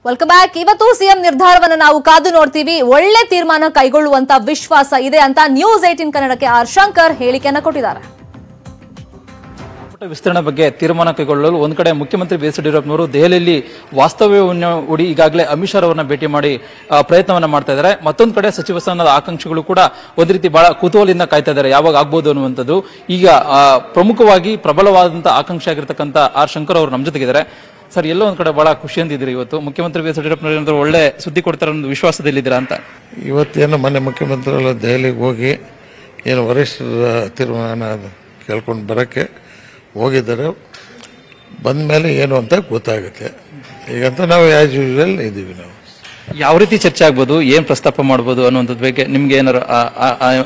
Welcome back. ಇವತ್ತು CM ನಿರ್ಧಾರವನ್ನು ನಾವು ಕಾದು ನೋಡ್ತೀವಿ. ಒಳ್ಳೆ ತೀರ್ಮಾನ ಕೈಗೊಳ್ಳುವಂತ ವಿಶ್ವಾಸ ಇದೆ ಅಂತ News18 ಕನ್ನಡಕ್ಕೆ R ಶಂಕರ್ ಹೇಳಿಕೆಯನ್ನು ಕೊಟ್ಟಿದ್ದಾರೆ. ವಿಸ್ತರಣೆ ಬಗ್ಗೆ ತೀರ್ಮಾನ ಕೈಗೊಳ್ಳಲು ಒಂದು ಕಡೆ ಮುಖ್ಯಮಂತ್ರಿ ಬಿ ಎಸ್ ಯಡಿಯೂರಪ್ಪನವರು ದೆಹಲಿಯಲ್ಲಿ ವಾಸ್ತವ್ಯವನ್ನು ಹೂಡಿ ಈಗಾಗಲೇ ಅಮಿತ್ ಶಾ ಅವರನ್ನ ಭೇಟಿ ಮಾಡಿ ಪ್ರಯತ್ನವನ್ನ ಮಾಡ್ತಾ ಇದ್ದಾರೆ. ಮತ್ತೊಂದು ಕಡೆ ಸಚಿವ ಸ್ಥಾನದ ಆಕಾಂಕ್ಷಿಗಳು ಕೂಡ ಒಂದು ರೀತಿ ಬಹಳ ಕುತೂಹಲದಿಂದ ಕಾಯ್ತಾ ಇದ್ದಾರೆ ಯಾವಾಗ ಆಗ್ಬೋದು ಅನ್ನುವಂಥದ್ದು. ಈಗ ಪ್ರಮುಖವಾಗಿ ಪ್ರಬಲವಾದಂತಹ ಆಕಾಂಕ್ಷಿ ಆಗಿರ್ತಕ್ಕಂಥ R ಶಂಕರ್ ಅವರು ನಮ್ಮ ಜೊತೆಗಿದ್ದಾರೆ. ಸರ್, ಎಲ್ಲೋ ಒಂದ್ ಕಡೆ ಬಹಳ ಖುಷಿ ಅಂತಿದ್ರಿ. ಇವತ್ತು ಮುಖ್ಯಮಂತ್ರಿ ಬಿ ಎಸ್ ಯಡಿಯೂರಪ್ಪನವರು ಒಳ್ಳೆ ಸುದ್ದಿ ಕೊಡ್ತಾರೆ ಅನ್ನೋ ವಿಶ್ವಾಸದಲ್ಲಿದ್ದೀರಾ ಅಂತ? ಇವತ್ತೇನು ಮೊನ್ನೆ ಮುಖ್ಯಮಂತ್ರಿಗಳು ದೆಹಲಿಗೆ ಹೋಗಿ ಏನು ವರಿಷ್ಠರ ತೀರ್ಮಾನ ಕೇಳ್ಕೊಂಡು ಬರೋಕ್ಕೆ ಹೋಗಿದ್ದಾರೆ. ಬಂದ ಮೇಲೆ ಏನು ಅಂತ ಗೊತ್ತಾಗುತ್ತೆ. ಈಗಂತ ನಾವು ಆಸ್ ಯೂಶುವಲ್ ಇದ್ದೀವಿ. ನಾವು ಯಾವ ರೀತಿ ಚರ್ಚೆ ಆಗ್ಬೋದು, ಏನ್ ಪ್ರಸ್ತಾಪ ಮಾಡ್ಬೋದು ಅನ್ನುವಂಥದ್ದು ಬಗ್ಗೆ ನಿಮ್ಗೆ ಏನಾದ್ರು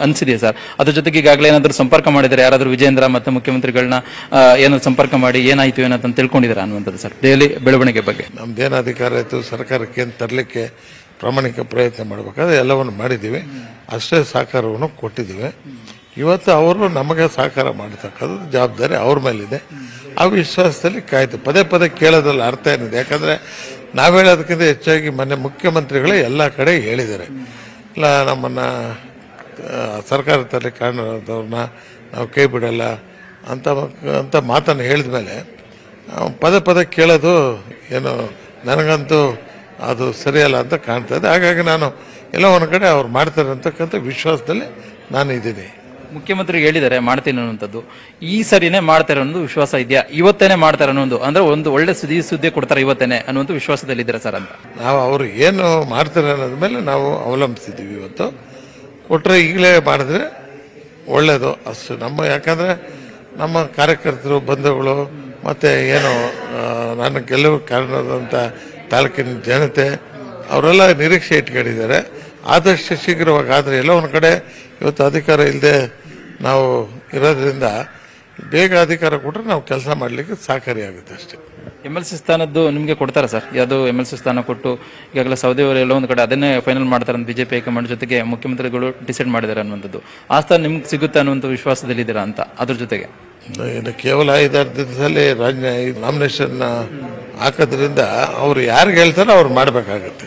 ಅನ್ಸಿದೆಯಾ ಸರ್? ಅದ್ರ ಜೊತೆಗೆ ಈಗಾಗಲೇ ಏನಾದ್ರು ಸಂಪರ್ಕ ಮಾಡಿದರೆ ಯಾರಾದ್ರೂ ವಿಜೇಂದ್ರ ಮತ್ತೆ ಮುಖ್ಯಮಂತ್ರಿಗಳನ್ನ ಏನಾದ್ರು ಸಂಪರ್ಕ ಮಾಡಿ ಏನಾಯ್ತು ಏನಂತ ತಿಳ್ಕೊಂಡಿದ್ದೀರಾ ಅನ್ನುವಂಥದ್ದು ಸರ್? ದೆಹಲಿ ಬೆಳವಣಿಗೆ ಬಗ್ಗೆ ನಮ್ದೇನು ಅಧಿಕಾರ ಇತ್ತು, ಸರ್ಕಾರಕ್ಕೆ ಏನು ತರಲಿಕ್ಕೆ ಪ್ರಾಮಾಣಿಕ ಪ್ರಯತ್ನ ಮಾಡಬೇಕಾದ್ರೆ ಎಲ್ಲವನ್ನು ಮಾಡಿದ್ದೀವಿ. ಅಷ್ಟೇ ಸಹಕಾರವನ್ನು ಕೊಟ್ಟಿದ್ದೀವಿ. ಇವತ್ತು ಅವರು ನಮಗೆ ಸಹಕಾರ ಮಾಡತಕ್ಕದ್ದು ಜವಾಬ್ದಾರಿ ಅವ್ರ ಮೇಲಿದೆ. ಆ ವಿಶ್ವಾಸದಲ್ಲಿ ಕಾಯ್ತು. ಪದೇ ಪದೇ ಕೇಳೋದ್ರಲ್ಲಿ ಅರ್ಥ ಏನಿದೆ? ಯಾಕಂದರೆ ನಾವು ಹೇಳೋದಕ್ಕಿಂತ ಹೆಚ್ಚಾಗಿ ಮೊನ್ನೆ ಮುಖ್ಯಮಂತ್ರಿಗಳೇ ಎಲ್ಲ ಕಡೆ ಹೇಳಿದ್ದಾರೆ. ಇಲ್ಲ, ನಮ್ಮನ್ನು ಸರ್ಕಾರದಲ್ಲಿ ಕಾರಣದವ್ರನ್ನ ನಾವು ಕೈ ಬಿಡಲ್ಲ ಅಂತ ಮಾತನ್ನು ಹೇಳಿದ ಮೇಲೆ ಪದೇ ಪದೇ ಕೇಳೋದು ಏನು ನನಗಂತೂ ಅದು ಸರಿಯಲ್ಲ ಅಂತ ಕಾಣ್ತಾ ಇದೆ. ಹಾಗಾಗಿ ನಾನು ಎಲ್ಲ ಒಂದು ಕಡೆ ಅವ್ರು ಮಾಡ್ತಾರೆ ಅಂತಕ್ಕಂಥ ವಿಶ್ವಾಸದಲ್ಲಿ ನಾನು ಇದ್ದೀನಿ. ಮುಖ್ಯಮಂತ್ರಿಗೆ ಹೇಳಿದ್ದಾರೆ ಮಾಡ್ತೀನಿ ಅನ್ನುವಂಥದ್ದು. ಈ ಸರಿನೇ ಮಾಡ್ತಾರೆ ಅನ್ನೋದು ವಿಶ್ವಾಸ ಇದೆಯಾ? ಇವತ್ತೇನೆ ಮಾಡ್ತಾರೆ ಅನ್ನೋದು, ಅಂದ್ರೆ ಒಂದು ಒಳ್ಳೆ ಸುದ್ದಿ ಕೊಡ್ತಾರೆ ಇವತ್ತೇನೆ ಅನ್ನುವಂಥ ವಿಶ್ವಾಸದಲ್ಲಿದ್ದಾರೆ ಸರ್ ಅಂತ? ನಾವು ಅವರು ಏನು ಮಾಡ್ತಾರೆ ಅನ್ನೋದ ಮೇಲೆ ನಾವು ಅವಲಂಬಿಸಿದ್ದೀವಿ. ಇವತ್ತು ಕೊಟ್ಟರೆ ಈಗಲೇ ಮಾಡಿದ್ರೆ ಒಳ್ಳೆಯದು ಅಷ್ಟು ಯಾಕಂದರೆ ನಮ್ಮ ಕಾರ್ಯಕರ್ತರು, ಬಂಧುಗಳು ಮತ್ತು ಏನು ನಾನು ಗೆಲುವು ಕಾರಣದಂಥ ತಾಲೂಕಿನ ಜನತೆ ಅವರೆಲ್ಲ ನಿರೀಕ್ಷೆ ಇಟ್ಕೊಂಡಿದ್ದಾರೆ. ಆದಷ್ಟು ಶೀಘ್ರವಾಗಿ. ಆದರೆ ಎಲ್ಲ ಒಂದು ಕಡೆ ಇವತ್ತು ಅಧಿಕಾರ ಇಲ್ಲದೆ ನಾವು ಇರೋದ್ರಿಂದ ಬೇಗ ಅಧಿಕಾರ ಕೊಟ್ಟರೆ ನಾವು ಕೆಲಸ ಮಾಡಲಿಕ್ಕೆ ಸಹಕಾರಿಯಾಗುತ್ತೆ ಅಷ್ಟೇ. MLC ಸ್ಥಾನದ್ದು ನಿಮಗೆ ಕೊಡ್ತಾರೆ ಸರ್? ಯಾವುದು MLC ಸ್ಥಾನ ಕೊಟ್ಟು ಈಗಾಗಲೇ ಸೌದಿ ಅವರು ಎಲ್ಲ ಒಂದು ಕಡೆ ಅದನ್ನೇ ಫೈನಲ್ ಮಾಡ್ತಾರೆ ಅಂತ BJP ಹೈಕಮಾಂಡ್ ಜೊತೆಗೆ ಮುಖ್ಯಮಂತ್ರಿಗಳು ಡಿಸೈಡ್ ಮಾಡಿದ್ದಾರೆ ಅನ್ನುವಂಥದ್ದು. ಆ ಸ್ಥಾನ ನಿಮ್ಗೆ ಸಿಗುತ್ತೆ ಅನ್ನುವಂಥ ವಿಶ್ವಾಸದಲ್ಲಿದ್ದೀರಾ ಅಂತ? ಅದ್ರ ಜೊತೆಗೆ ಇನ್ನು ಕೇವಲ 5-6 ದಿನದಲ್ಲಿ ನಾಮಿನೇಷನ್ ಹಾಕೋದ್ರಿಂದ ಅವ್ರು ಯಾರಿಗೆ ಹೇಳ್ತಾರೋ ಅವ್ರು ಮಾಡಬೇಕಾಗತ್ತೆ.